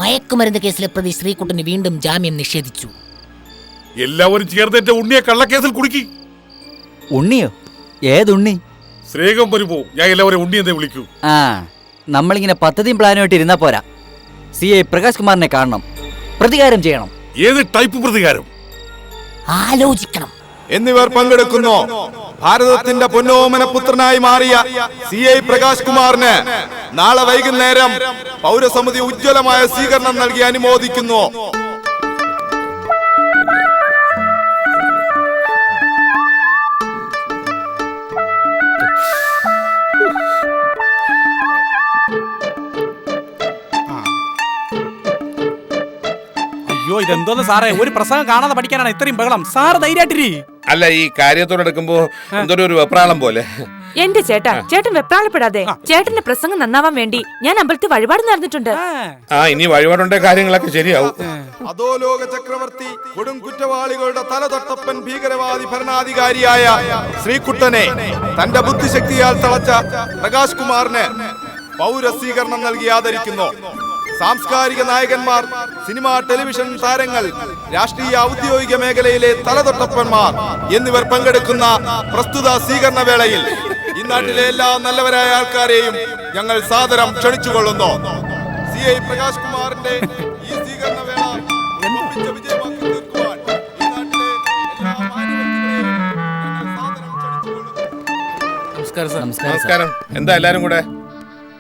മയക്കുമരുന്ന് കേസിലെ പ്രതി ശ്രീകുട്ടന് വീണ്ടും ജാമ്യം നിഷേധിച്ചു. എല്ലാവരും ചേർന്ന് ഉണ്ണിയെ കള്ളക്കേസിൽ കുടുക്കി. ഉണ്ണിയോ? ഏതുണ്ണി? സ്നേഹം വരുമ്പോ ഞാൻ എല്ലാവരും ഉണ്ണി എന്നേ വിളിക്കൂ. ആ, നമ്മളിങ്ങനെ പദ്ധതിയും പ്ലാനുമായിട്ട് ഇരുന്നാ പോരാ. CI പ്രകാശ് കുമാറിനെ കാണണം, പ്രതികാരം ചെയ്യണം. ഏത് ടൈപ്പ് പ്രതികാരം? ആലോചിക്കണം. എന്നിവർ പങ്കെടുക്കുന്നു. ഭാരതത്തിന്റെ പൊന്നോമന പുത്രനായി മാറിയ CI പ്രകാശ് കുമാറിന് നാളെ വൈകുന്നേരം പൗരസമിതി ഉജ്ജ്വലമായ സ്വീകരണം നൽകി അനുമോദിക്കുന്നു. അയ്യോ, ഇതെന്തോന്ന് സാറേ, ഒരു പ്രസംഗം കാണാതെ പഠിക്കാനാണ് ഇത്രയും ബഹളം. സാറ് ധൈര്യമായിട്ടിരി. അല്ല, ഈ കാര്യത്തോടെടുക്കുമ്പോ എന്തൊരു വെപ്രാളം പോലെ. എന്റെ ചേട്ടൻ വെപ്രാളപ്പെടാതെ. ചേട്ടന്റെ പ്രസംഗം നന്നാവാൻ വേണ്ടി ഞാൻ അമ്പലത്തിൽ വഴിപാട് നടന്നിട്ടുണ്ട്. ഇനി വഴിപാടുണ്ട കാര്യങ്ങളൊക്കെ ശരിയാവും. അധോലോക ചക്രവർത്തി, കൊടും കുറ്റവാളികളുടെ തലതൊട്ടപ്പൻ, ഭീകരവാദി ഭരണാധികാരിയായ ശ്രീകുട്ടനെ തന്റെ ബുദ്ധിശക്തിയാൽ തളച്ച പ്രകാശ് കുമാറിന് പൗരസ്വീകരണം നൽകി ആദരിക്കുന്നു. സാംസ്കാരിക നായകന്മാർ, സിനിമാ ടെലിവിഷൻ താരങ്ങൾ, രാഷ്ട്രീയ ഔദ്യോഗിക മേഖലയിലെ തലതൊട്ടപ്പന്മാർ എന്നിവർ പങ്കെടുക്കുന്ന പ്രസ്തുത സ്വീകരണ വേളയിൽ ഈ നാട്ടിലെ എല്ലാ നല്ലവരായ ആൾക്കാരെയും ഞങ്ങൾ സാദരം ക്ഷണിച്ചുകൊള്ളുന്നു. CI പ്രകാശ് കുമാറിന്റെ ഈ സ്വീകരണ വേള വിജയമാക്കി തീർക്കുവാൻ ഈ നാട്ടിലെ എല്ലാ മാന്യവ്യക്തികളെയും ഞങ്ങൾ സാദരം ക്ഷണിച്ചുകൊള്ളുന്നു. നമസ്കാരം. എന്താ എല്ലാരും കൂടെ?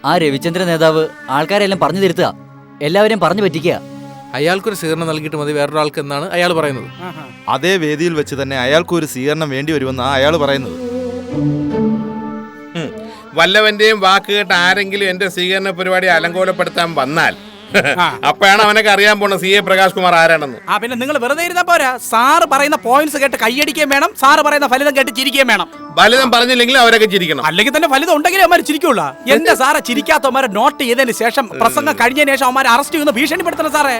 ആ രവിചന്ദ്ര നേതാവ് ആൾക്കാരെല്ലാം പറഞ്ഞു തിരുത്തുക, എല്ലാവരെയും പറഞ്ഞു പറ്റിക്കുക. അയാൾക്കൊരു സ്വീകരണം നൽകിയിട്ട് മതി വേറൊരാൾക്ക് എന്നാണ് അയാൾ പറയുന്നത്. അതേ വേദിയിൽ വെച്ച് തന്നെ അയാൾക്ക് ഒരു സ്വീകരണം വേണ്ടി വരുമെന്നാണ് അയാൾ പറയുന്നത്. വല്ലവന്റെയും വാക്ക് കേട്ട് ആരെങ്കിലും എന്റെ സ്വീകരണ പരിപാടി അലങ്കോലപ്പെടുത്താൻ വന്നാൽ അപ്പോഴാണ് അവനൊക്കെ അറിയാൻ പോണ CI പ്രകാശ് കുമാർ ആരാണെന്ന്. പിന്നെ നിങ്ങൾ വെറുതെ ഇരുന്നാ പോരാ. സാറ് പറയുന്ന പോയിന്റ്സ് കേട്ട് കൈയടിക്കുകയും വേണം, സാറ് പറയുന്ന ഫലിതം കേട്ട് ചിരിക്കുകയും വേണം. ഫലിതം പറഞ്ഞില്ലെങ്കിൽ അവരൊക്കെ ചിരിക്കണം. അല്ലെങ്കിൽ തന്നെ ഫലിതം ഉണ്ടെങ്കിലും അവന്മാർ ചിരിക്കുള്ള. എന്റെ സാറെ ചിരിക്കാത്തവന്മാരെ നോട്ട് ചെയ്തതിന് ശേഷം പ്രസംഗം കഴിഞ്ഞതിന് ശേഷം അവന്മാരെ അറസ്റ്റ് ചെയ്യുന്ന ഭീഷണിപ്പെടുത്തണം സാറേ.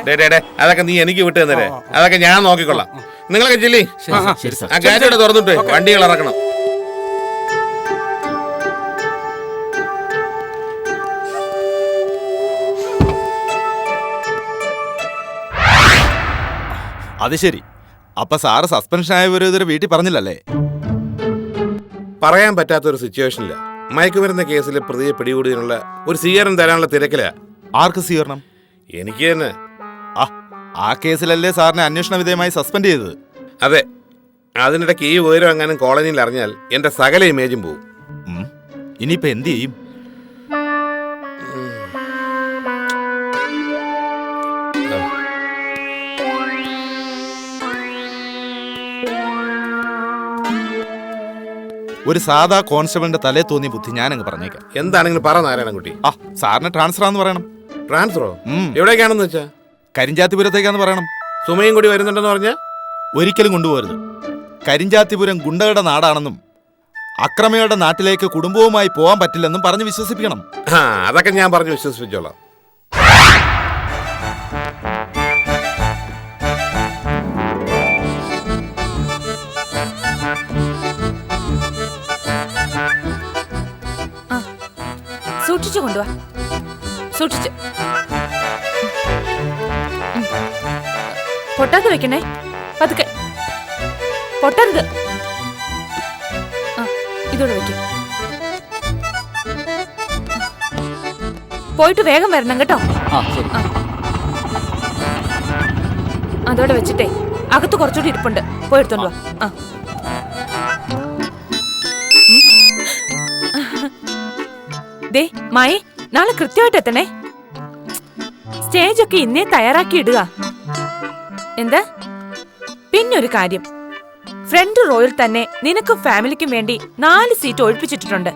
അതൊക്കെ നീ എനിക്ക് വിട്ടു തന്നേ, അതൊക്കെ ഞാൻ നോക്കിക്കൊള്ളാം. നിങ്ങളൊക്കെ ചെല്ലി ആ ഗാരിയുടെ തുറന്നിട്ട് വണ്ടികൾ ഇറക്കണം. അത് ശരി. അപ്പൊ സാറ് സസ്പെൻഷൻ ആയവരും ഇതുവരെ വീട്ടിൽ പറഞ്ഞില്ലല്ലേ? പറയാൻ പറ്റാത്തൊരു സിറ്റുവേഷനില്ല. മയക്കുമരുന്ന കേസിൽ പ്രതിയെ പിടികൂടിയതിനുള്ള ഒരു സ്വീകരണം തരാനുള്ള തിരക്കില. ആർക്ക് സ്വീകരണം? എനിക്ക് തന്നെ. ആ കേസിലല്ലേ സാറിനെ അന്വേഷണ വിധേയമായി സസ്പെൻഡ് ചെയ്തത്? അതെ. അതിനിടയ്ക്ക് ഈ വിവരം എങ്ങാനും കോളനിയിൽ അറിഞ്ഞാൽ എന്റെ സകല ഇമേജും പോവും. ഇനിയിപ്പോ എന്ത് ചെയ്യും? ഒരു സാധാ കോൺസ്റ്റബിളിന്റെ തലേ തോന്നിയ ബുദ്ധി ഞാനങ്ങ് പറഞ്ഞേക്കാം. എന്താണെങ്കിലും പറ നാരായണൻകുട്ടി. സാറിന് ട്രാൻസ്ഫർ ആണെന്ന് പറയണം. ട്രാൻസ്ഫറോ? എവിടേക്കാണെന്ന് വെച്ചാ? കരിഞ്ചാത്തിപുരത്തേക്കാന്ന് പറയണം. സുമയും കൂടി വരുന്നുണ്ടെന്ന് പറഞ്ഞാ? ഒരിക്കലും കൊണ്ടുപോകരുത്. കരിഞ്ചാത്തിപുരം ഗുണ്ടകളുടെ നാടാണെന്നും അക്രമികളുടെ നാട്ടിലേക്ക് കുടുംബവുമായി പോകാൻ പറ്റില്ലെന്നും പറഞ്ഞ് വിശ്വസിപ്പിക്കണം. അതൊക്കെ ഞാൻ പറഞ്ഞു വിശ്വസിപ്പിച്ചോളാം. സൂക്ഷിച്ചു കൊണ്ടുവാ, സൂക്ഷിച്ച്. പൊട്ടാതെ വെക്കണേ, പതുക്കെ പൊട്ടരുത്. ഇതോടെ വെക്കും. പോയിട്ട് വേഗം വരണം കേട്ടോ. അതോടെ വെച്ചിട്ടേ അകത്ത് കുറച്ചുകൂടി ഇരിപ്പുണ്ട്, പോയെടുത്തോണ്ട് വാ. ദേ മായി, നാളെ കൃത്യമായിട്ട് എത്തണേ. സ്റ്റേജൊക്കെ ഇന്നേ തയ്യാറാക്കി ഇടുക. എന്താ? പിന്നൊരു കാര്യം, ഫ്രണ്ട് റോയിൽ തന്നെ നിനക്കും ഫാമിലിക്കും വേണ്ടി 4 സീറ്റ് ഒഴിപ്പിച്ചിട്ടുണ്ട്.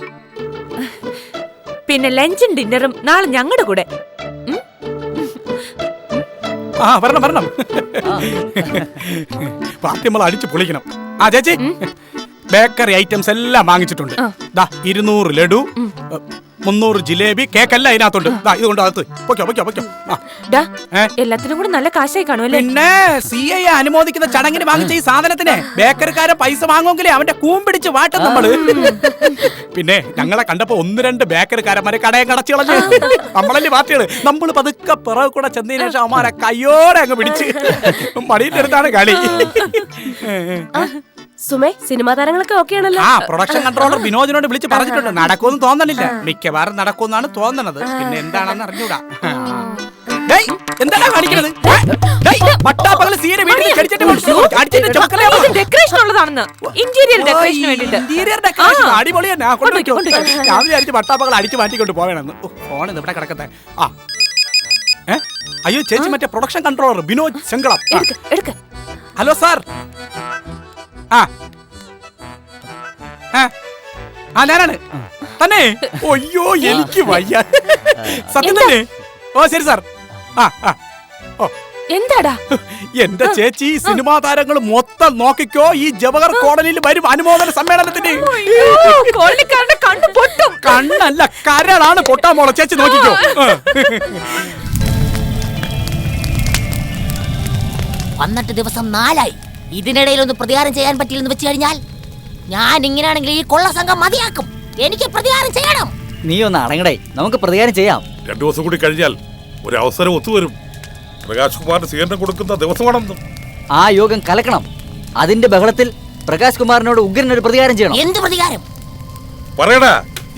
പിന്നെ ലഞ്ചും ഡിന്നറും നാളെ ഞങ്ങളുടെ കൂടെ. വരണം പാർട്ടി നമ്മൾ അടിച്ചു പൊളിക്കണം. ചേച്ചി ബേക്കറി ഐറ്റംസ് എല്ലാം വാങ്ങിച്ചിട്ടുണ്ട്. ദാ 200 ലഡു, 300 ജിലേബി, കേക്കെല്ലാം അതിനകത്തുണ്ട്. ദാ ഇത് കൊണ്ട് അകത്ത് പൊയ്ക്കോ. ഡാ, എല്ലാത്തിനും കൂടെ നല്ല കാശായി കാണുമല്ലേ? പിന്നെ CI അനുമോദിക്കുന്ന ചടങ്ങിന് വാങ്ങിച്ച ഈ സാധനത്തിന് ബേക്കറിക്കാരെ പൈസ വാങ്ങുമെങ്കിലേ അവന്റെ കൂമ്പിടിച്ച് വാട്ടും നമ്മള്. പിന്നെ ഞങ്ങളെ കണ്ടപ്പോ 1-2 ബേക്കറിക്കാരന്മാരെ കടയും കടച്ചു കളഞ്ഞു. നമ്മളല്ലേ പാർട്ടികള്. നമ്മൾ പതുക്കെ പിറകെ കൂടെ ചെന്നതിന് ശേഷം അവന്മാരെ കയ്യോടെ അങ്ങ് പിടിച്ച് മടിയുടെ അടുത്താണ് കളി. സുമേ, സിനിമാ താരങ്ങളൊക്കെ ഓക്കെ ആണല്ലോ? ആ, പ്രൊഡക്ഷൻ കൺട്രോളർ വിനോദിനോട് വിളിച്ച് പറഞ്ഞിട്ടുണ്ട്. നടക്കുമെന്ന് തോന്നണില്ല, മിക്കവാറും നടക്കുമെന്നാണ് തോന്നണത്. പിന്നെ എന്താണെന്ന് അറിഞ്ഞൂടാ. എന്താണ് കാണിക്കുന്നത്? പട്ടാപ്പകല് സീനെ വീട്ടിൽ കടിച്ചിട്ട് ഡെക്കറേഷൻ ഉള്ളതാണെന്ന്. ഇന്റീരിയർ ഡെക്കറേഷന് വേണ്ടിട്ട്. ഇന്റീരിയർ ഡെക്കറേഷൻ അടിപൊളി തന്നെ. ഞാൻ വിചാരിച്ചു പട്ടാപ്പകൽ അടിച്ച് മാറ്റിക്കൊണ്ട് പോവേണമെന്ന്. ഫോൺ ഇവിടെ കിടക്കട്ടെ. ആ, അയ്യോ ചേച്ചി, മറ്റേ production controller Vinod Shankalam. Hello sir. ഞാനാണ് തന്നെ. അയ്യോ എനിക്ക് വയ്യ, സത്യം തന്നെ. ഓ ശരി സാർ. എന്താടാ? എന്റെ ചേച്ചി, സിനിമാ താരങ്ങൾ മൊത്തം നോക്കിക്കോ, ഈ ജവഹർ കോടതിയിൽ വരും അനുമോദന സമ്മേളനത്തിന്. കണ്ണല്ല, കരളാണ് പൊട്ടാ മോളെ. ചേച്ചി നോക്കിക്കോ. വന്നിട്ട് ദിവസം 4 ഇതിനിടയിൽ ഒന്ന് പ്രതികാരം ചെയ്യാൻ പറ്റില്ലെന്ന് വെച്ച് കഴിഞ്ഞാൽ ഞാൻ ഇങ്ങനെയാണെങ്കിൽ ഈ കൊള്ള സംഘം മതിയാക്കും. എനിക്ക് പ്രതികാരം ചെയ്യണം. നീ ഒന്ന് അടങ്ങടേ, നമുക്ക് പ്രതികാരം ചെയ്യാം. 2 ദിവസം കൂടി കഴിഞ്ഞാൽ ഒരു അവസരം ഒത്തുവരും. പ്രകാശ് കുമാറിന് സ്വീകരണം കൊടുക്കുന്ന ദിവസമാണെന്നും. ആ യോഗം കലക്കണം. അതിന്റെ ബഹളത്തിൽ പ്രകാശ് കുമാറിനോട് ഉഗ്രനൊരു പ്രതികാരം ചെയ്യണം. എന്ത് പ്രതികാരം? പറയടാ,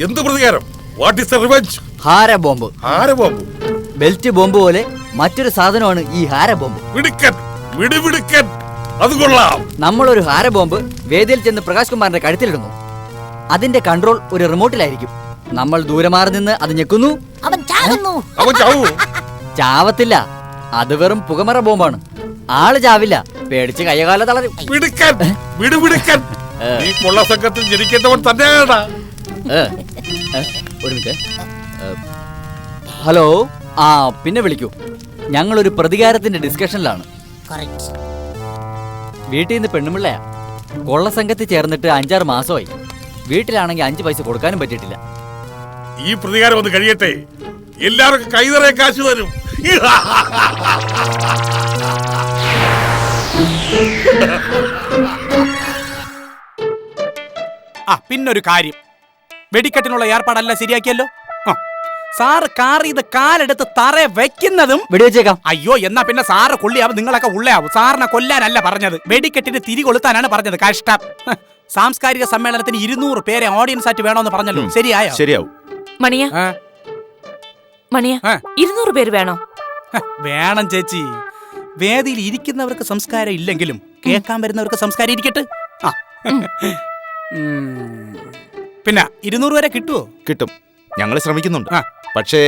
എന്ത് പ്രതികാരം? What is the revenge? ഹാര ബോംബ്. ഹാര ബോംബ്? ബെൽറ്റ് ബോംബ് പോലെ മറ്റൊരു സാധനമാണ് ഈ ഹാര ബോംബ്. മിടുക്കൻ, മിടുമിടുക്കൻ. അത് കൊള്ളാം. നമ്മളൊരു ഹാര ബോംബ് വേദിയിൽ ചെന്ന് പ്രകാശ് കുമാറിന്റെ കഴുത്തിലിടുന്നു. അതിന്റെ കൺട്രോൾ ഒരു റിമോട്ടിലായിരിക്കും. നമ്മൾ ദൂരെ മാറി നിന്ന് അത് ഞെക്കുന്നു. അവൻ ചാകുന്നു. അവൻ ചാവൂ? ചാവത്തില്ല, അത് വെറും പുകമറ ബോംബാണ്. ആള് ചാവില്ല, പേടിച്ച് കയ്യകാല തളരും. മിടുക്കൻ, മിടുമിടുക്കൻ. ഈ കൊള്ള സംഘത്തിൽ ജനിക്കേണ്ടവൻ തന്നെയാണാ. ഒരു മിനിറ്റ്. ഹലോ. ആ, പിന്നെ വിളിക്കൂ. ഞങ്ങളൊരു പ്രതികാരത്തിന്റെ ഡിസ്കഷനിലാണ്. വീട്ടിൽ നിന്ന് പെണ്ണുമ്പിള്ളയാ. കൊള്ള സംഘത്തിൽ ചേർന്നിട്ട് 5-6 മാസമായി. വീട്ടിലാണെങ്കിൽ 5 പൈസ കൊടുക്കാനും പറ്റിയിട്ടില്ല. ഈ പ്രതികാരം ഒന്ന് കഴിയട്ടെ, എല്ലാവർക്കും കൈതറയെ കാശ് തരും. പിന്നൊരു കാര്യം, വെടിക്കെട്ടിനുള്ള ഏർപ്പാടല്ല ശരിയാക്കിയല്ലോ. സാറ് കാറിയത് കാലെടുത്ത് തറ വെക്കുന്നതും വെടിവെച്ചേക്കാം. അയ്യോ, എന്നാ പിന്നെ സാറ് കൊള്ളിയാവും, നിങ്ങളൊക്കെ ഉള്ളയാവും. സാറിനെ കൊല്ലാനല്ല പറഞ്ഞത്, വെടിക്കെട്ടിന് തിരി കൊളുത്താനാണ് പറഞ്ഞത്. കഷ്ടം. സാംസ്കാരിക സമ്മേളനത്തിന് 200 പേരെ ഓഡിയൻസ് ആയിട്ട് വേണമെന്ന് പറഞ്ഞല്ലോ. ശരിയായോ? ശരിയാവും. മണിയാ, 200 പേര് വേണോ? വേണം ചേച്ചി. വേദിയിൽ ഇരിക്കുന്നവർക്ക് സംസ്കാരം ഇല്ലെങ്കിലും കേൾക്കാൻ വരുന്നവർക്ക് സംസ്കാരം ഇരിക്കട്ടെ. പിന്നെ 200 വരെ കിട്ടുമോ? കിട്ടും, ഞങ്ങൾ ശ്രമിക്കുന്നുണ്ട്. പക്ഷേ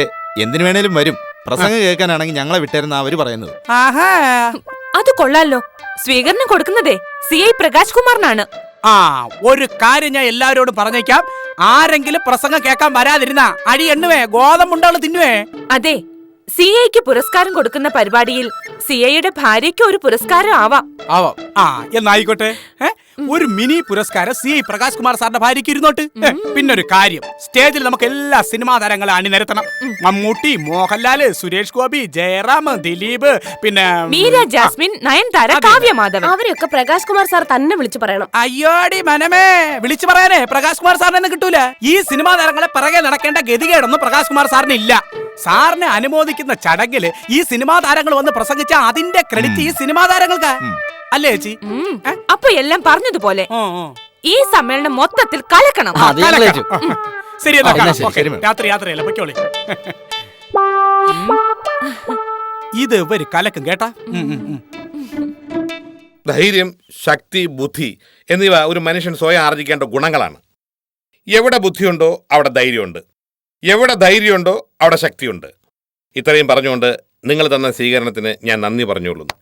എന്തിനു വേണേലും വരും. പ്രസംഗം കേൾക്കാനാണെങ്കിൽ ഞങ്ങളെ വിട്ടായിരുന്ന അവര് പറയുന്നത്. അത് കൊള്ളാലോ. സ്വീകരണം കൊടുക്കുന്നതേ CI പ്രകാശ് കുമാറിനാണ്. ഒരു കാര്യം ഞാൻ എല്ലാവരോടും പറഞ്ഞേക്കാം, ആരെങ്കിലും പ്രസംഗം കേൾക്കാൻ വരാതിരുന്ന അടി എണ്ണുവേ, ഗോതമ്പുണ്ടാള് തിന്നുവേ. അതെ, CIക്ക് പുരസ്കാരം കൊടുക്കുന്ന പരിപാടിയിൽ CIയുടെ ഭാര്യയ്ക്ക് ഒരു പുരസ്കാരം ആവാം. എന്നായിക്കോട്ടെ. ഒരു മിനി പുരസ്കാരം CI പ്രകാശ് കുമാർ സാറിന്റെ ഭാര്യയ്ക്ക് ഇരുന്നോട്ട്. പിന്നൊരു കാര്യം, സ്റ്റേജിൽ നമുക്ക് എല്ലാ സിനിമാ താരങ്ങളെ അണിനിരത്തണം. മമ്മൂട്ടി, മോഹൻലാല്, സുരേഷ് ഗോപി, ജയറാം, ദിലീപ്, പിന്നെ മീര ജാസ്മിൻ, നയൻതാര, കാവ്യ മാധവൻ. അവരെയൊക്കെ പ്രകാശ് കുമാർ സാർ തന്നെ വിളിച്ചു പറയണം. അയ്യോടി മനമേ, വിളിച്ചു പറയാനേ പ്രകാശ് കുമാർ സാറിനെ കിട്ടൂല. ഈ സിനിമാ താരങ്ങളെ പിറകെ നടക്കേണ്ട ഗതികേടൊന്നും പ്രകാശ് കുമാർ സാറിന് ഇല്ല. സാറിനെ അനുമോദിക്കുന്ന ചടങ്ങില് ഈ സിനിമാ താരങ്ങൾ വന്ന് പ്രസംഗിച്ച അതിന്റെ ക്രെഡിറ്റ് ഈ സിനിമാ താരങ്ങൾക്ക് അല്ലേ ചേച്ചി? അപ്പൊ എല്ലാം പറഞ്ഞതുപോലെ ഈ സമ്മേളനം മൊത്തത്തിൽ കലക്കണം. ശരി, രാത്രി യാത്രയല്ല, പൊയ്ക്കോളി. ഇത് ഒരു കലക്കും കേട്ടാ. ധൈര്യം, ശക്തി, ബുദ്ധി എന്നിവ ഒരു മനുഷ്യൻ സ്വയം ആർജിക്കേണ്ട ഗുണങ്ങളാണ്. എവിടെ ബുദ്ധിയുണ്ടോ അവിടെ ധൈര്യമുണ്ട്, എവിടെ ധൈര്യമുണ്ടോ അവിടെ ശക്തിയുണ്ട്. ഇത്രയും പറഞ്ഞുകൊണ്ട് നിങ്ങൾ തന്ന സ്വീകരണത്തിന് ഞാൻ നന്ദി പറഞ്ഞോളുന്നു.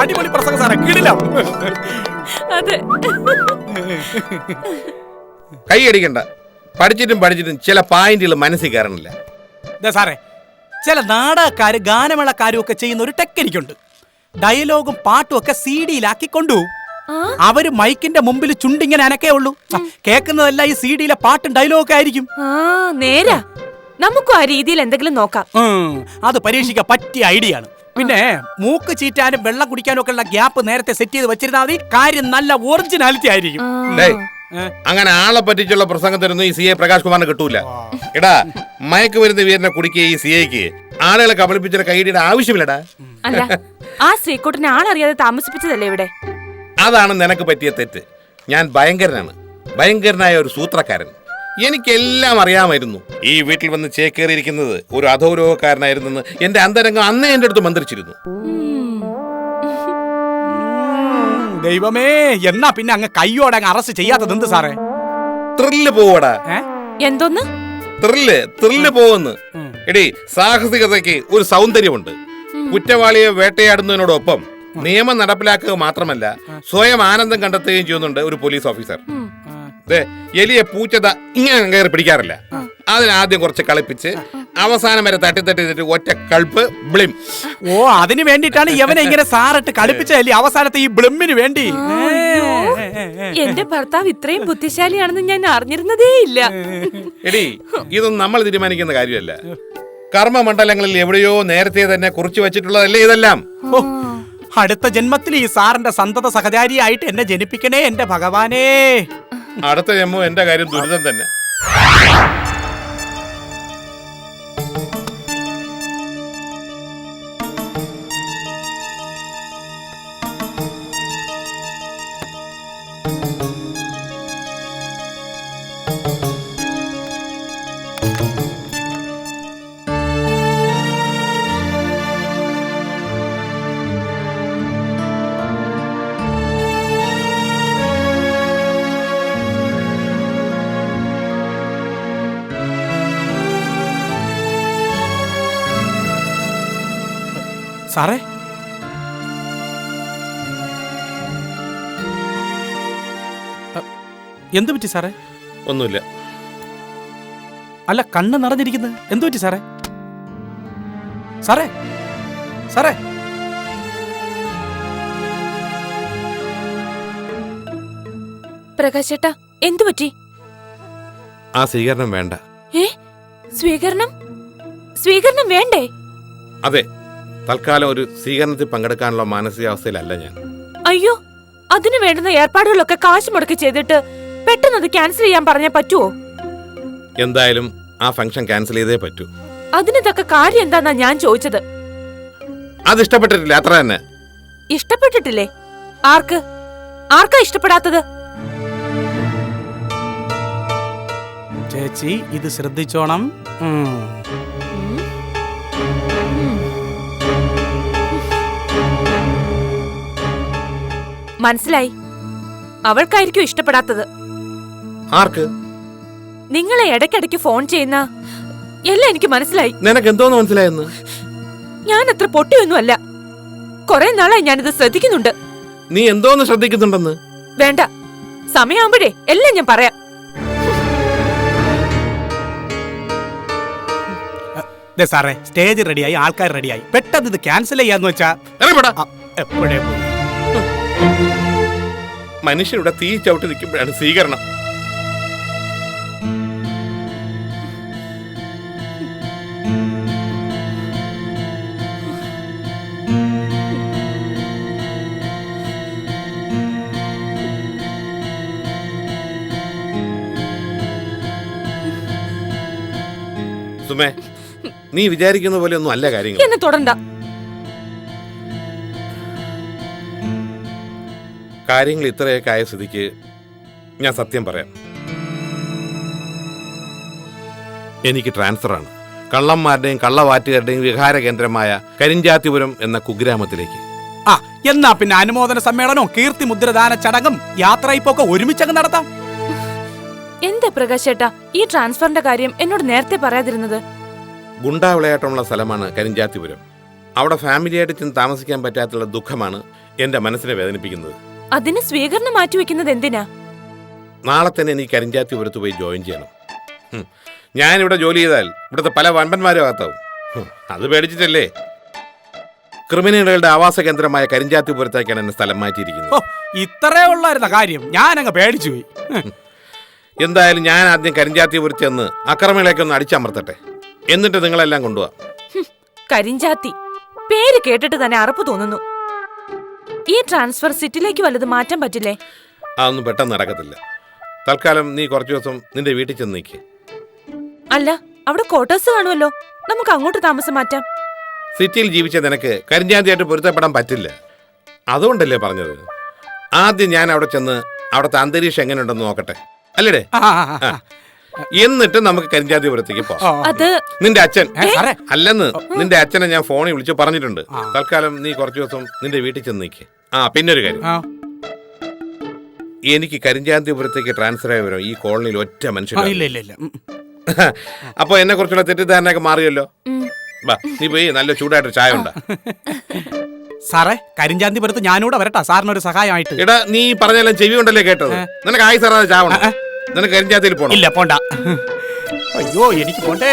അടിപൊളി പ്രസംഗം സാറേ, കിടിലം. കൈയടിക്കണ്ട. പഠിച്ചിട്ടും ചില പോയിന്റുകൾ മനസ്സിൽ കയറണില്ല. സാറേ, ചില നാടകക്കാര് ഗാനമേളക്കാരും ഒക്കെ ചെയ്യുന്ന ഒരു ടെക്നിക്കുണ്ട്. ഡയലോഗും പാട്ടും ഒക്കെ CD-യിലാക്കി കൊണ്ടുപോകും. അവര് മൈക്കിന്റെ മുമ്പിൽ ചുണ്ടിങ്ങനെ അനക്കേ ഉള്ളൂ. കേൾക്കുന്നതല്ല ഈ CD-യിലെ പാട്ടും ഡയലോഗൊക്കെ ആയിരിക്കും. നേരാ, നമുക്കും ആ രീതിയിൽ എന്തെങ്കിലും നോക്കാം. അത് പരീക്ഷിക്കാൻ പറ്റിയ ഐഡിയ ആണ്. പിന്നെ മൂക്ക് ചീറ്റാനും വെള്ളം കുടിക്കാനും ഒക്കെ ഉള്ള ഗ്യാപ്പ് നേരത്തെ സെറ്റ് ചെയ്ത് വെച്ചിരുന്നാൽ മതി. കാര്യം നല്ല ഒറിജിനാലിറ്റി ആയിരിക്കും. അങ്ങനെ ആളെ പറ്റിച്ചുള്ള പ്രസംഗത്തിനൊന്നും ഈ CA പ്രകാശ് കുമാറിന് കിട്ടൂല. എടാ, മയക്കുമരുന്ന് വീരനെ കുടിക്കുക ഈ CAക്ക് ആളുകളെ കബളിപ്പിച്ച കൈയുടെ ആവശ്യമില്ലടാ. അല്ല, ആ ശ്രീക്കുട്ടനെ ആളറിയാതെ താമസിപ്പിച്ചതല്ലേ ഇവിടെ? അതാണ് നിനക്ക് പറ്റിയ തെറ്റ്. ഞാൻ ഭയങ്കരനായ ഒരു സൂത്രക്കാരൻ. എനിക്കെല്ലാം അറിയാമായിരുന്നു. ഈ വീട്ടിൽ വന്ന് ചേക്കേറിയിരിക്കുന്നത് ഒരു അധോരോഗക്കാരനായിരുന്നെന്ന് എന്റെ അന്തരംഗം അന്നേ എന്റെ അടുത്ത് മന്ത്രിച്ചിരുന്നു. ദൈവമേ, എന്നാ പിന്നെ അങ്ങ് കയ്യോടെ അങ്ങ് അറസ്റ്റ് ചെയ്യാത്തത് എന്ത് സാറേ? ത്രില്ല് പോവടാ. എന്തോന്ന് ത്രില്ല് പോവെന്ന്? എടീ, സാഹസികതയ്ക്ക് ഒരു സൗന്ദര്യമുണ്ട്. കുറ്റവാളിയെ വേട്ടയാടുന്നതിനോടൊപ്പം നിയമം നടപ്പിലാക്കുക മാത്രമല്ല, സ്വയം ആനന്ദം കണ്ടെത്തുകയും ചെയ്യുന്നുണ്ട് ഒരു പോലീസ് ഓഫീസർ. എലിയെ പൂച്ചത ഇങ്ങനെ കയറി പിടിക്കാറില്ല. അതിനാദ്യം കുറച്ച് കളിപ്പിച്ച് അവസാനം വരെ തട്ടി ഒറ്റ കൾപ്പ് ബ്ലിം. ഓ, അതിന് വേണ്ടിട്ടാണ് ഇവനെ ഇങ്ങനെ സാറിട്ട് കളിപ്പിച്ചല്ലേ അവസാനത്തെ ഈ ബ്ലിമ്മിന് വേണ്ടി. എന്റെ ഭർത്താവ് ഇത്രയും ബുദ്ധിശാലിയാണെന്ന് ഞാൻ അറിഞ്ഞിരുന്നതേ ഇല്ല. എടി, ഇതൊന്നും നമ്മൾ തീരുമാനിക്കുന്ന കാര്യമല്ല. കർമ്മമണ്ഡലങ്ങളിൽ എവിടെയോ നേരത്തെ തന്നെ കുറിച്ചു വെച്ചിട്ടുള്ളതല്ലേ ഇതെല്ലാം. അടുത്ത ജന്മത്തിൽ ഈ സാറിന്റെ സന്തത സഹചാരിയായിട്ട് എന്നെ ജനിപ്പിക്കണേ എന്റെ ഭഗവാനേ. അടുത്ത ജന്മം എന്റെ കാര്യം ദുരിതം തന്നെ. സാറേ, എന്തു പറ്റി സാറേ? ഒന്നുമില്ല. അല്ല, കണ്ണ് നിറഞ്ഞിരിക്കുന്നത് എന്തു പറ്റി സാറേ? സാറേ സാറേ പ്രകാശേട്ടാ, എന്തു പറ്റി? ആ സ്വീകരണം വേണ്ട. സ്വീകരണം വേണ്ടേ? അതെ, തൽക്കാലം ഒരു സ്വീകരണത്തിൽ പങ്കെടുക്കാനുള്ള മാനസികാവസ്ഥയിലല്ല ഞാൻ. അയ്യോ, അതിനു വേണ്ടുന്ന ഏർപ്പാടുകളൊക്കെ കാശ് മുടക്കി ചെയ്തിട്ട് പെട്ടെന്ന് അത് ക്യാൻസൽ ചെയ്യാൻ പറഞ്ഞാൽ പറ്റുമോ? എന്തായാലും ആ ഫംഗ്ഷൻ ക്യാൻസൽ ചെയ്തേ പറ്റൂ. അതിന് തക്ക കാര്യം എന്താന്നാ ഞാൻ ചോദിച്ചത്. അത് ഇഷ്ടപ്പെട്ടിട്ടില്ല, അത്ര തന്നെ. ഇഷ്ടപ്പെട്ടിട്ടില്ലേ? ആർക്കാ ഇഷ്ടപ്പെടാത്തത്? ചേച്ചി, ഇത് ശ്രദ്ധിച്ചോണം. മനസ്സിലായി, അവൾക്കായിരിക്കും ഇഷ്ടപ്പെടാത്തത്. ആർക്ക്? നിങ്ങളെ ഇടയ്ക്കിടയ്ക്ക് ഫോൺ ചെയ്യുന്ന എല്ലാം എനിക്ക് മനസ്സിലായി. നിനക്ക് എന്തോന്ന് മനസ്സിലായെന്ന്? ഞാൻ അത്ര പൊട്ടിയൊന്നുമല്ല. കുറെ നാളായി ഞാനിത് ശ്രദ്ധിക്കുന്നുണ്ട്. നീ എന്തോന്ന് ശ്രദ്ധിക്കുന്നുണ്ടെന്ന്? വേണ്ട, സമയമാകുമ്പോഴേ എല്ലാം ഞാൻ പറയാം. സാറേ, സ്റ്റേജ് റെഡിയായി, ആൾക്കാർ റെഡിയായി. പെട്ടെന്ന് ഇത് ക്യാൻസൽ ചെയ്യാന്ന് വെച്ചാ എപ്പോഴേ പോയി. മനുഷ്യരുടെ തീ ചവിട്ടി നിൽക്കുമ്പോഴാണ് സ്വീകരണം. സുമേ, നീ വിചാരിക്കുന്ന പോലെ ഒന്നും അല്ല കാര്യങ്ങൾ. എന്നെ തൊടണ്ട. കാര്യങ്ങൾ ഇത്രയൊക്കെ ആയ സ്ഥിതിക്ക് ഞാൻ സത്യം പറയാം. എനിക്ക് ട്രാൻസ്ഫറാണ്. കള്ളന്മാരുടെയും കള്ളവാറ്റുകാരുടെയും വിഹാര കേന്ദ്രമായ കരിഞ്ചാത്തിപുരം എന്ന കുഗ്രാമത്തിലേക്ക്. എന്നാ പിന്നെ അനുമോദന സമ്മേളനവും കീർത്തി മുദ്രദാന ചടങ്ങും യാത്രയിപ്പൊക്കെ ഒരുമിച്ചങ്ങ് നടത്താം. എന്താ പ്രകാശേട്ടാ ഈ ട്രാൻസ്ഫറിന്റെ കാര്യം എന്നോട് നേരത്തെ പറയാതിരുന്നത്? ഗുണ്ടാ വിളയാട്ടമുള്ള സ്ഥലമാണ് കരിഞ്ചാത്തിപുരം. അവിടെ ഫാമിലിയായിട്ട് ചെന്ന് താമസിക്കാൻ പറ്റാത്തുള്ള ദുഃഖമാണ് എന്റെ മനസ്സിനെ വേദനിപ്പിക്കുന്നത്. അതിന് സ്വീകരണം മാറ്റിവെക്കുന്നത് എന്തിനാ? നാളെ തന്നെ എനിക്ക് കരിഞ്ചാത്തിപുരത്ത് പോയി ജോയിൻ ചെയ്യണം. ഞാനിവിടെ ജോലി ചെയ്താൽ ഇവിടുത്തെ പല വൻപന്മാരും അകത്താവും. അത് പേടിച്ചിട്ടല്ലേ ക്രിമിനലുകളുടെ ആവാസ കേന്ദ്രമായ കരിഞ്ചാത്തിപുരത്തേക്കാണ് എന്നെ സ്ഥലം മാറ്റിയിരിക്കുന്നത്. ഇത്രേ ഉള്ളായിരുന്ന കാര്യം, ഞാനങ്ങ് പേടിച്ചു പോയി. എന്തായാലും ഞാൻ ആദ്യം കരിഞ്ചാത്തിപുരത്ത് ചെന്ന് അക്രമികളേക്കൊന്ന് അടിച്ചമർത്തട്ടെ, എന്നിട്ട് നിങ്ങളെല്ലാം കൊണ്ടുപോവാം. കരിഞ്ചാത്തി പേര് കേട്ടിട്ട് തന്നെ അറപ്പ് തോന്നുന്നു. ഈ ട്രാൻസ്ഫർ സിറ്റിലേക്ക് വല്ലത് മാറ്റാൻ പറ്റില്ലേ? അതൊന്നും പെട്ടെന്ന് നടക്കത്തില്ല. തൽക്കാലം നീ കുറച്ചു ദിവസം നിന്റെ വീട്ടിൽ ചെന്ന് നിൽക്ക്. അല്ല, അവിടെ ക്വാർട്ടേഴ്സ് കാണുമല്ലോ, നമുക്ക് അങ്ങോട്ട് താമസം മാറ്റാം. സിറ്റിയിൽ ജീവിച്ച നിനക്ക് കരിഞ്ചാത്തിയായിട്ട് പൊരുത്തപ്പെടാൻ പറ്റില്ല. അതുകൊണ്ടല്ലേ പറഞ്ഞത്, ആദ്യം ഞാൻ അവിടെ ചെന്ന് അവിടുത്തെ അന്തരീക്ഷം എങ്ങനെയുണ്ടെന്ന് നോക്കട്ടെ, അല്ലേടേ? എന്നിട്ട് നമുക്ക് കരിഞ്ചാത്തിപുരത്തേക്ക് പോവാം. അത് നിന്റെ അച്ഛൻ അല്ലെന്ന് നിന്റെ അച്ഛനെ ഞാൻ ഫോണിൽ വിളിച്ചു പറഞ്ഞിട്ടുണ്ട്. തൽക്കാലം നീ കുറച്ചു ദിവസം നിന്റെ വീട്ടിൽ ചെന്ന് നിൽക്ക്. പിന്നൊരു കാര്യം, എനിക്ക് കരിഞ്ചാന്തിപുരത്തേക്ക് ട്രാൻസ്ഫർ ആയി വരും ഈ കോളനിയിൽ ഒറ്റ മനുഷ്യൻ. അപ്പൊ എന്നെ കുറിച്ചുള്ള തെറ്റിദ്ധാരണയൊക്കെ മാറിയല്ലോ. നീ പോയി നല്ല ചൂടായിട്ട് ചായ ഉണ്ടാ. സാറേ, കരിഞ്ചാന്തിപുരത്ത് ഞാനൂടെ വരട്ടാ സാറിനൊരു സഹായമായിട്ട്. എടാ, നീ പറഞ്ഞെല്ലാം ചെവി കൊണ്ടല്ലേ കേട്ടത്. നിനക്ക് ആയി സാറാ ചാവണം. നിനക്ക് കരിഞ്ചാത്തിയിൽ പോണം. ഇല്ല, പോണ്ട. അയ്യോ, എനിക്ക് പോണ്ടേ.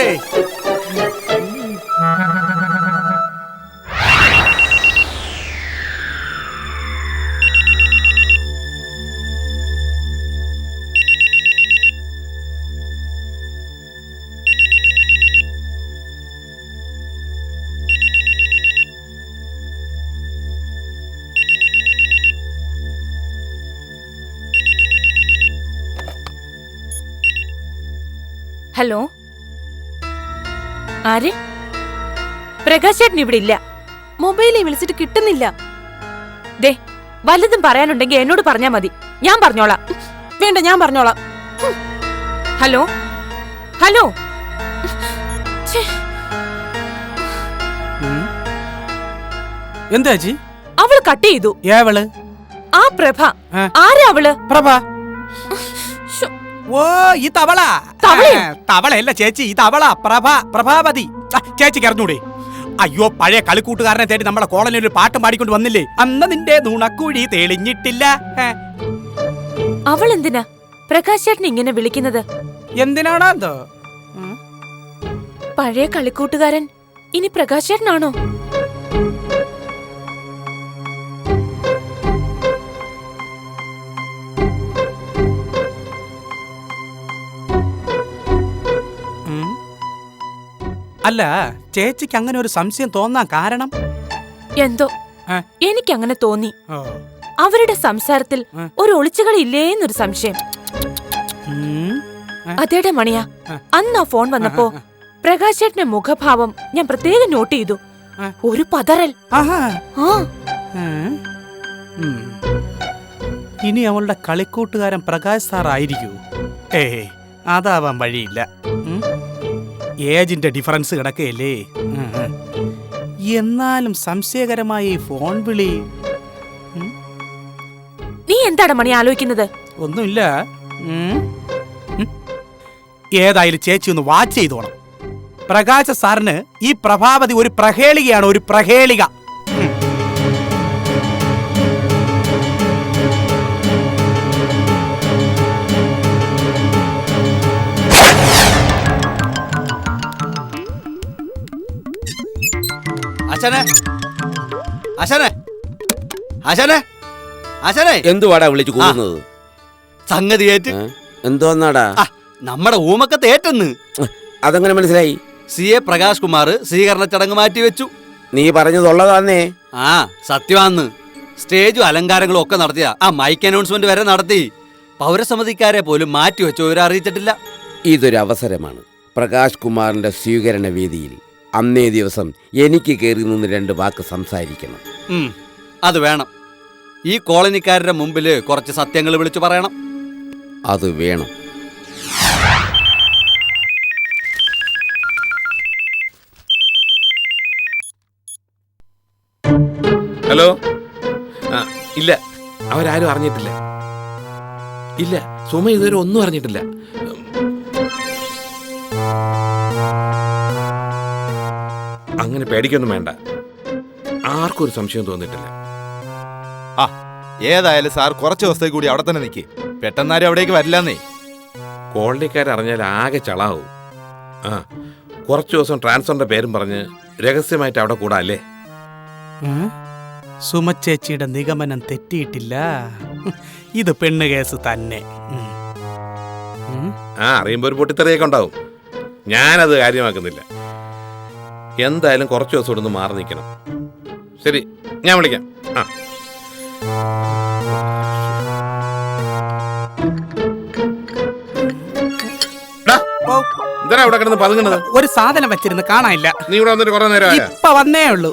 ഹലോ, ആര്? പ്രകാശ് ചേട്ടൻ ഇവിടെ ഇല്ല. മൊബൈലിൽ വിളിച്ചിട്ട് കിട്ടുന്നില്ല. ദേ, വല്ലതും പറയാനുണ്ടെങ്കിൽ എന്നോട് പറഞ്ഞാ മതി, ഞാൻ പറഞ്ഞോളാം. വേണ്ട, ഞാൻ പറഞ്ഞോളാം. Hello hello. എന്താ ചേച്ചി? അവള് കട്ട് ചെയ്തു. ഏവള്? ആ പ്രഭ. ആരാ അവള്? പ്രഭ? ഓ, ഈ തവള. തവളയല്ല ചേച്ചി, ഈ തവള പ്രഭാവതി. ചേച്ചിക്ക് അറിഞ്ഞൂടെ? അയ്യോ, പഴയ കളിക്കൂട്ടുകാരനെ തേടി നമ്മളെ കോളനിയിൽ ഒരു പാട്ടും പാടിക്കൊണ്ട് വന്നില്ലേ? അന്ന് നിന്റെ നുണക്കുഴി തെളിഞ്ഞിട്ടില്ല. അവൾ എന്തിനാ പ്രകാശ് ചേട്ടൻ ഇങ്ങനെ വിളിക്കുന്നത്? എന്തിനാണോ എന്തോ? പഴയ കളിക്കൂട്ടുകാരൻ ഇനി പ്രകാശ് ചേട്ടനാണോ? അല്ല, ചേച്ചിക്ക് അങ്ങനെ ഒരു സംശയം തോന്നാൻ കാരണം? എന്തോ എനിക്കങ്ങനെ തോന്നി. അവരുടെ സംസാരത്തിൽ ഒരു ഒളിച്ചുകളി ഇല്ലേന്നൊരു സംശയം. അതേടെ മണിയാ, അന്ന് ആ ഫോൺ വന്നപ്പോ പ്രകാശ് ചേട്ടന്റെ മുഖഭാവം ഞാൻ പ്രത്യേകം നോട്ട് ചെയ്തു. ഒരു പതറൽ. ഇനി അവളുടെ കളിക്കൂട്ടുകാരൻ പ്രകാശ് സാർ ആയിരിക്കൂ? ഏയ്, അതാവാൻ വഴിയില്ല. ഏജിന്റെ ഡിഫറൻസ് കിടക്കുകയല്ലേ. എന്നാലും സംശയകരമായ ഈ ഫോൺ വിളി. നീ എന്താണ് മണി ആലോചിക്കുന്നത്? ഒന്നുമില്ല. ഏതായാലും ചേച്ചി ഒന്ന് വാച്ച് ചെയ്തോണം. പ്രകാശ സാറിന് ഈ പ്രഭാവതി ഒരു പ്രഹേളികയാണ്, ഒരു പ്രഹേളിക. എന്തുവാടാ വിളിച്ചു കൂടുന്നത്? സംഗതി ഏറ്റ്. എന്തോന്നാടാ? നമ്മുടെ ഊമക്കത്ത് ഏറ്റെന്ന്. അതെങ്ങനെ മനസ്സിലായി? CA പ്രകാശ് കുമാർ സ്വീകരണ ചടങ്ങ് മാറ്റിവെച്ചു. നീ പറഞ്ഞതുള്ളതാന്നേ. സത്യമാന്ന്. സ്റ്റേജും അലങ്കാരങ്ങളും ഒക്കെ നടത്തിയ മൈക്ക് അനൗൺസ്മെന്റ് വരെ നടത്തി. പൗരസമിതിക്കാരെ പോലും മാറ്റിവെച്ചു, ഇവരറിയിച്ചിട്ടില്ല. ഇതൊരു അവസരമാണ്. പ്രകാശ് കുമാറിന്റെ സ്വീകരണ വേദിയിൽ അന്നേ ദിവസം എനിക്ക് കയറി നിന്ന് 2 വാക്ക് സംസാരിക്കണം. അത് വേണം. ഈ കോളനിക്കാരുടെ മുമ്പില് കുറച്ച് സത്യങ്ങൾ വിളിച്ചു പറയണം. അത് വേണം. ഹലോ. ഇല്ല, അവരാരും അറിഞ്ഞിട്ടില്ല. ഇല്ല, സുമ ഇതുവരെ ഒന്നും അറിഞ്ഞിട്ടില്ല. അങ്ങനെ പേടിക്കൊന്നും വേണ്ട. ആർക്കും ഒരു സംശയം തോന്നിയിട്ടില്ല. ഏതായാലും സാർ കുറച്ച് ദിവസത്തേക്ക് കൂടി അവിടെ തന്നെ നിൽക്കി. പെട്ടെന്നാരും അവിടേക്ക് വരില്ലെന്നേ. കോളനിക്കാരറിഞ്ഞാൽ ആകെ ചളാവും. കുറച്ചു ദിവസം ട്രാൻസ്ഫറിന്റെ പേരും പറഞ്ഞ് രഹസ്യമായിട്ട് അവിടെ കൂടാ അല്ലേ? സുമച്ചേച്ചിയുടെ നിഗമനം തെറ്റിയിട്ടില്ല. ഇത് പെണ്ണ് കേസ് തന്നെ. അറിയുമ്പോൾ ഒരു പൊട്ടിത്തെറിയൊക്കെ ഉണ്ടാവും. ഞാനത് കാര്യമാക്കുന്നില്ല. എന്തായാലും കുറച്ച് ദിവസം ഇവിടെ നിന്ന് മാറി നിൽക്കണം. ശരി, ഞാൻ വിളിക്കാം. എന്താ ഇവിടെ കിടന്ന് പതുങ്ങണത്? ഒരു സാധനം വെച്ചിരുന്ന് കാണാനില്ല. നീ ഇവിടെ വന്നിട്ട് കുറെ നേരം ഇപ്പൊ വന്നേ ഉള്ളൂ.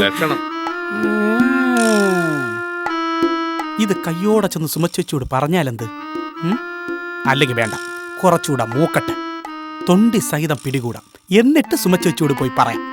ലക്ഷണം. ഇത് കയ്യോടെ ചെന്ന് സുമച്ചോട് പറഞ്ഞാലെന്ത്? അല്ലെങ്കിൽ വേണ്ട, കുറച്ചുകൂടെ മൂക്കട്ടെ, തൊണ്ടി സഹിതം പിടികൂടാം, എന്നിട്ട് സുമച്ചോട് പോയി പറയാം.